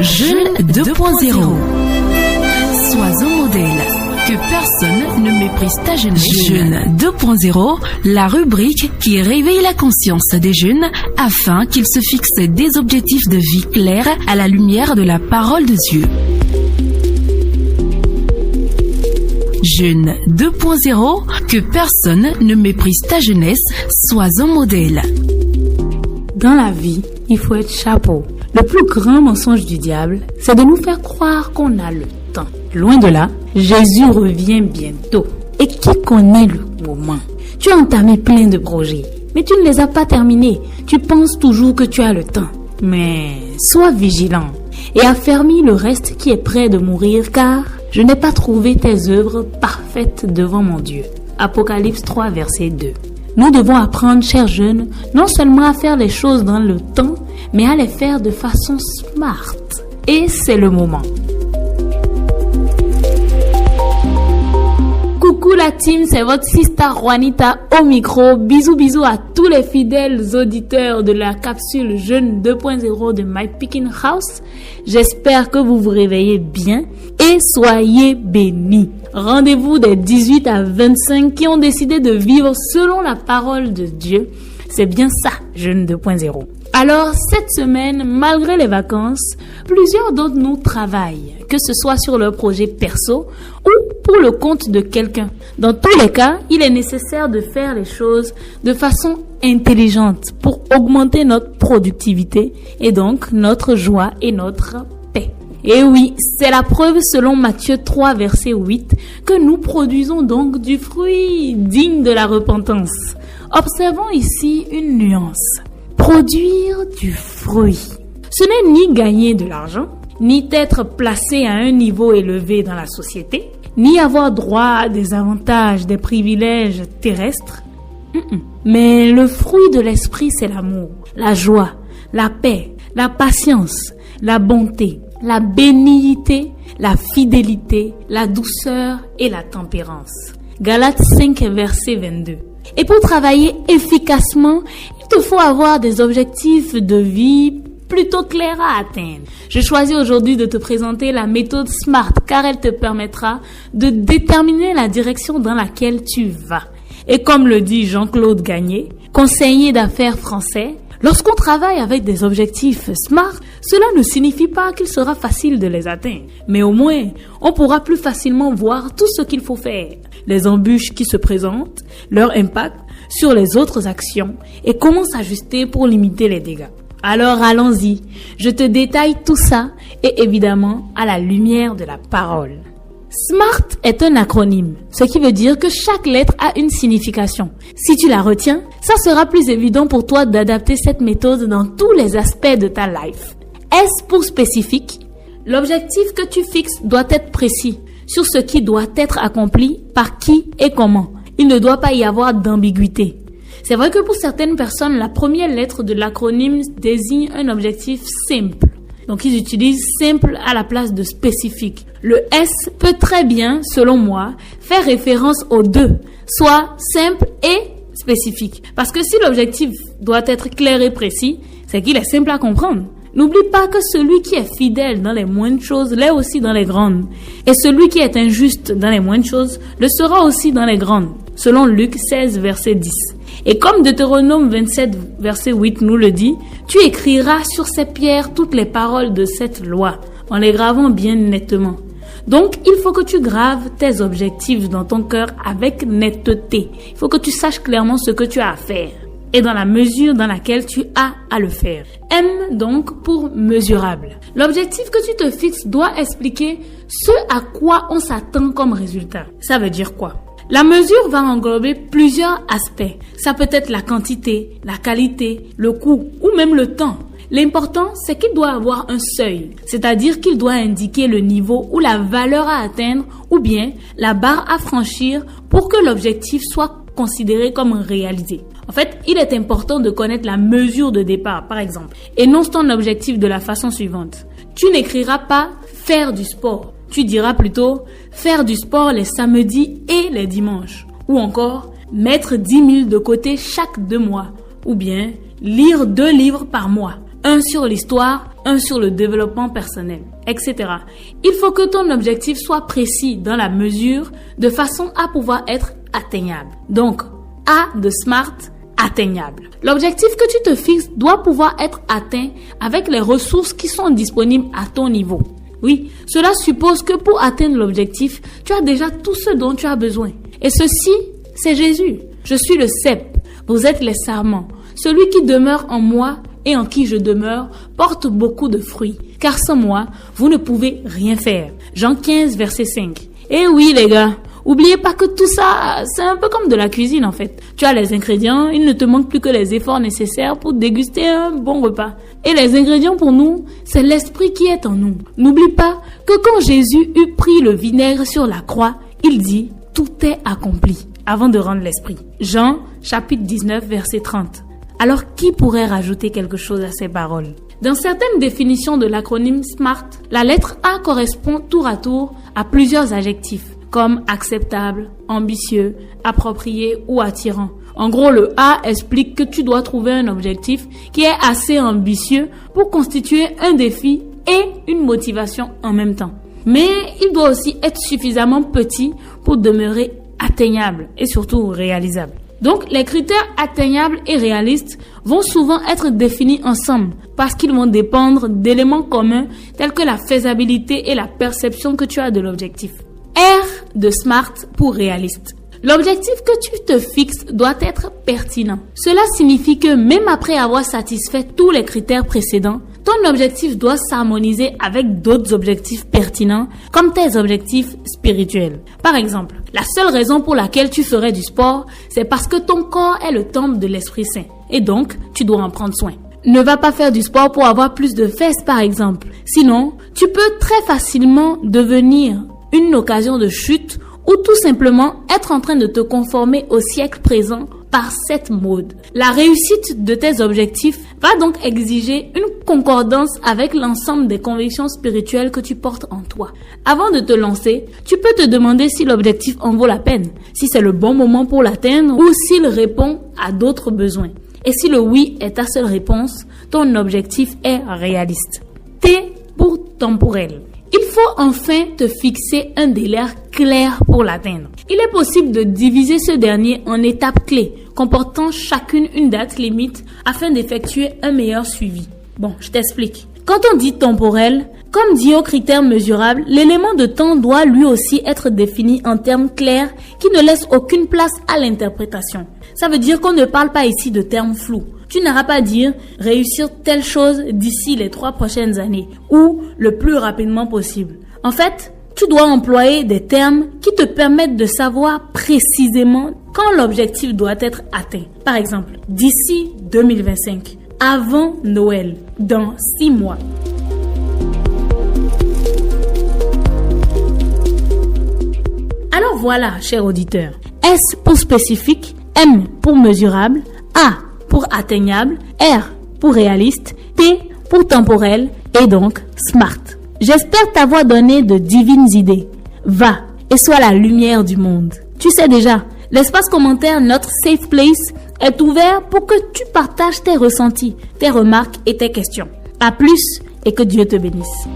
Jeune 2.0. Sois un modèle. Que personne ne méprise ta jeunesse. Jeune 2.0, la rubrique qui réveille la conscience des jeunes afin qu'ils se fixent des objectifs de vie clairs à la lumière de la parole de Dieu. Jeune 2.0, que personne ne méprise ta jeunesse, sois un modèle. Dans la vie, il faut être chapeau. Le plus grand mensonge du diable, c'est de nous faire croire qu'on a le temps. Loin de là, Jésus revient bientôt. Et qui connaît le moment? Tu as entamé plein de projets, mais tu ne les as pas terminés. Tu penses toujours que tu as le temps. Mais sois vigilant et affermis le reste qui est prêt de mourir, car je n'ai pas trouvé tes œuvres parfaites devant mon Dieu. Apocalypse 3, verset 2. Nous devons apprendre, chers jeunes, non seulement à faire les choses dans le temps, mais à les faire de façon smart. Et c'est le moment. Coucou la team, c'est votre sister Juanita au micro. Bisous à tous les fidèles auditeurs de la capsule Jeune 2.0 de My Picking House. J'espère que vous vous réveillez bien et soyez bénis. Rendez-vous des 18 à 25 qui ont décidé de vivre selon la parole de Dieu. C'est bien ça, Jeune 2.0. Alors, cette semaine, malgré les vacances, plusieurs d'entre nous travaillent, que ce soit sur leur projet perso ou pour le compte de quelqu'un. Dans tous les cas, il est nécessaire de faire les choses de façon intelligente pour augmenter notre productivité et donc notre joie et notre paix. Et oui, c'est la preuve selon Matthieu 3, verset 8, que nous produisons donc du fruit digne de la repentance. Observons ici une nuance. Produire du fruit. Ce n'est ni gagner de l'argent, ni être placé à un niveau élevé dans la société, ni avoir droit à des avantages, des privilèges terrestres. Mais le fruit de l'esprit, c'est l'amour, la joie, la paix, la patience, la bonté, la bénignité, la fidélité, la douceur et la tempérance. Galates 5, verset 22. Et pour travailler efficacement, il te faut avoir des objectifs de vie plutôt clairs à atteindre. Je choisis aujourd'hui de te présenter la méthode SMART car elle te permettra de déterminer la direction dans laquelle tu vas. Et comme le dit Jean-Claude Gagné, conseiller d'affaires français, lorsqu'on travaille avec des objectifs SMART, cela ne signifie pas qu'il sera facile de les atteindre. Mais au moins, on pourra plus facilement voir tout ce qu'il faut faire, les embûches qui se présentent, leur impact sur les autres actions et comment s'ajuster pour limiter les dégâts. Alors allons-y, je te détaille tout ça et évidemment à la lumière de la parole. SMART est un acronyme, ce qui veut dire que chaque lettre a une signification. Si tu la retiens, ça sera plus évident pour toi d'adapter cette méthode dans tous les aspects de ta life. S pour spécifique, l'objectif que tu fixes doit être précis sur ce qui doit être accompli, par qui et comment. Il ne doit pas y avoir d'ambiguïté. C'est vrai que pour certaines personnes, la première lettre de l'acronyme désigne un objectif simple. Donc, ils utilisent simple à la place de spécifique. Le S peut très bien, selon moi, faire référence aux deux, soit simple et spécifique. Parce que si l'objectif doit être clair et précis, c'est qu'il est simple à comprendre. N'oublie pas que celui qui est fidèle dans les moindres choses l'est aussi dans les grandes. Et celui qui est injuste dans les moindres choses le sera aussi dans les grandes, selon Luc 16, verset 10. Et comme Deutéronome 27, verset 8 nous le dit, tu écriras sur ces pierres toutes les paroles de cette loi, en les gravant bien nettement. Donc, il faut que tu graves tes objectifs dans ton cœur avec netteté. Il faut que tu saches clairement ce que tu as à faire et dans la mesure dans laquelle tu as à le faire. M donc pour mesurable. L'objectif que tu te fixes doit expliquer ce à quoi on s'attend comme résultat. Ça veut dire quoi? La mesure va englober plusieurs aspects. Ça peut être la quantité, la qualité, le coût ou même le temps. L'important, c'est qu'il doit avoir un seuil, c'est-à-dire qu'il doit indiquer le niveau ou la valeur à atteindre ou bien la barre à franchir pour que l'objectif soit considéré comme réalisé. En fait, il est important de connaître la mesure de départ, par exemple. Énonce ton objectif de la façon suivante. Tu n'écriras pas « faire du sport ». Tu diras plutôt « faire du sport les samedis et les dimanches ». Ou encore « mettre 10 000 de côté chaque 2 mois ». Ou bien « lire 2 livres par mois ». un sur l'histoire, un sur le développement personnel, etc. Il faut que ton objectif soit précis dans la mesure de façon à pouvoir être atteignable. Donc, A de SMART, atteignable. L'objectif que tu te fixes doit pouvoir être atteint avec les ressources qui sont disponibles à ton niveau. Oui, cela suppose que pour atteindre l'objectif, tu as déjà tout ce dont tu as besoin. Et ceci, c'est Jésus. Je suis le cep, vous êtes les sarments. Celui qui demeure en moi et en qui je demeure porte beaucoup de fruits. Car sans moi, vous ne pouvez rien faire. Jean 15, verset 5. Et oui les gars, oubliez pas que tout ça, c'est un peu comme de la cuisine en fait. Tu as les ingrédients, il ne te manque plus que les efforts nécessaires pour déguster un bon repas. Et les ingrédients pour nous, c'est l'esprit qui est en nous. N'oublie pas que quand Jésus eut pris le vinaigre sur la croix, il dit « Tout est accompli » avant de rendre l'esprit. Jean, chapitre 19, verset 30. Alors qui pourrait rajouter quelque chose à ces paroles? Dans certaines définitions de l'acronyme SMART, la lettre A correspond tour à tour à plusieurs adjectifs, comme acceptable, ambitieux, approprié ou attirant. En gros, le A explique que tu dois trouver un objectif qui est assez ambitieux pour constituer un défi et une motivation en même temps. Mais il doit aussi être suffisamment petit pour demeurer atteignable et surtout réalisable. Donc, les critères atteignables et réalistes vont souvent être définis ensemble parce qu'ils vont dépendre d'éléments communs tels que la faisabilité et la perception que tu as de l'objectif. R de SMART pour réaliste. L'objectif que tu te fixes doit être pertinent. Cela signifie que même après avoir satisfait tous les critères précédents, ton objectif doit s'harmoniser avec d'autres objectifs pertinents comme tes objectifs spirituels. Par exemple, la seule raison pour laquelle tu ferais du sport, c'est parce que ton corps est le temple de l'Esprit Saint et donc tu dois en prendre soin. Ne va pas faire du sport pour avoir plus de fesses par exemple. Sinon, tu peux très facilement devenir une occasion de chute ou tout simplement être en train de te conformer au siècle présent par cette mode. La réussite de tes objectifs va donc exiger une concordance avec l'ensemble des convictions spirituelles que tu portes en toi. Avant de te lancer, tu peux te demander si l'objectif en vaut la peine, si c'est le bon moment pour l'atteindre ou s'il répond à d'autres besoins. Et si le oui est ta seule réponse, ton objectif est réaliste. T pour temporel. Il faut enfin te fixer un délai clair pour l'atteindre. Il est possible de diviser ce dernier en étapes clés, comportant chacune une date limite afin d'effectuer un meilleur suivi. Bon, je t'explique. Quand on dit temporel, comme dit aux critères mesurables, l'élément de temps doit lui aussi être défini en termes clairs qui ne laissent aucune place à l'interprétation. Ça veut dire qu'on ne parle pas ici de termes flous. Tu n'auras pas à dire réussir telle chose d'ici les 3 prochaines années ou le plus rapidement possible. En fait, tu dois employer des termes qui te permettent de savoir précisément quand l'objectif doit être atteint. Par exemple, d'ici 2025, avant Noël, dans 6 mois. Alors voilà, cher auditeur. S pour spécifique, M pour mesurable, A pour atteignable, R pour réaliste, T pour temporel et donc SMART. J'espère t'avoir donné de divines idées. Va et sois la lumière du monde. Tu sais déjà, l'espace commentaire, notre safe place, est ouvert pour que tu partages tes ressentis, tes remarques et tes questions. À plus et que Dieu te bénisse.